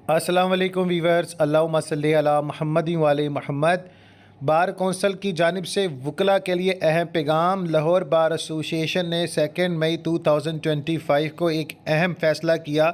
अस्सलाम वालेकुम वीवर्स, अल्लाहुम्मा सल्ली अला मुहम्मदिन व आले मुहम्मद। बार कौंसल की जानिब से वकला के लिए अहम पैगाम। लाहौर बार एसोसिएशन ने 2 मई 2025 को एक अहम फ़ैसला किया,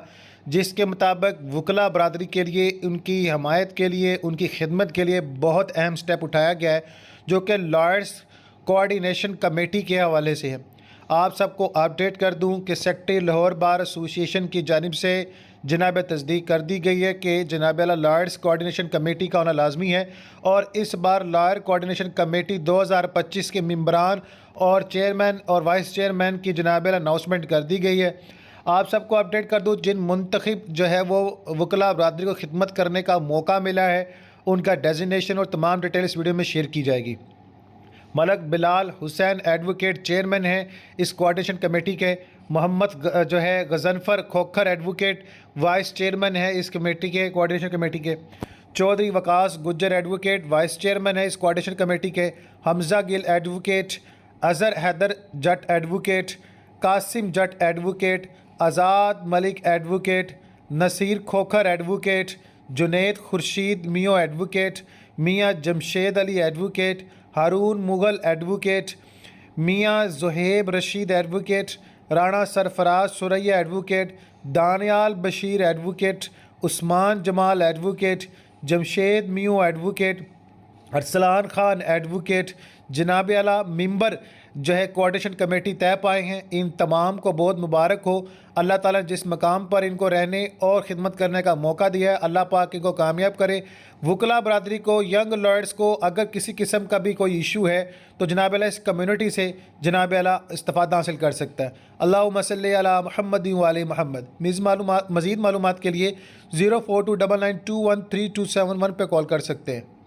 जिसके मुताबिक वकला बरदरी के लिए, उनकी हमायत के लिए, उनकी खिदमत के लिए बहुत अहम स्टेप उठाया गया है, जो कि लॉयर्स कोऑर्डिनेशन कमेटी के हवाले से है। आप सबको अपडेट कर दूं कि सेक्रेटरी लाहौर बार एसोसिएशन की जानिब से जनाब तस्दीक कर दी गई है कि जनाब लॉयर्स कोऑर्डिनेशन कमेटी का होना लाजमी है, और इस बार लॉयर कोऑर्डिनेशन कमेटी 2025 के मेंबरान और चेयरमैन और वाइस चेयरमैन की जनाब अनाउंसमेंट कर दी गई है। आप सबको अपडेट कर दूँ, जिन मुंतखब जो है वो वकला बरदरी को खिदमत करने का मौका मिला है, उनका डेजिग्नेशन और तमाम डिटेल इस वीडियो में शेयर की जाएगी। मलक बिलाल हुसैन एडवोकेट चेयरमैन हैं इस कोऑर्डिनेशन कमेटी के। मोहम्मद जो है Ghazanfar Khokhar advocate vice chairman है इस कमेटी के, कोऑर्डिनेशन कमेटी के। Chaudhry Waqas Gujjar advocate vice chairman है इस कोऑर्डिनेशन कमेटी के। Hamza Gill advocate, Azhar Haider Jutt advocate, Qasim Jutt advocate, Azad Malik advocate, Naseer Khokhar advocate, Junaid Khurshid Mayo advocate, Mian Jamshed Ali advocate, Haroon Mughal advocate, Mian Zuhaib Rashid advocate, Rana Sarfraz Suraiya advocate, Daniyal Bashir advocate, Usman Jamal advocate, Jamshed Mayo advocate, Arsalan Khan advocate, जनाब आला मेंबर जो है कोऑर्डिनेशन कमेटी तय पाए हैं। इन तमाम को बहुत मुबारक हो। अल्लाह ताला जिस मकाम पर इनको रहने और ख़िदमत करने का मौका दिया है, अल्लाह पाक इनको कामयाब करे। वकला बरदरी को, यंग लॉयर्स को अगर किसी किस्म का भी कोई इशू है तो जनाब अला इस कम्युनिटी से जनाब अला इस्तिफ़ादा हासिल कर सकता है। अल्लाहुम्मा सल्ली अला मुहम्मदिन व आले मुहम्मद। मज़ीद मालूमात के लिए 0429921327 पर कॉल कर सकते हैं।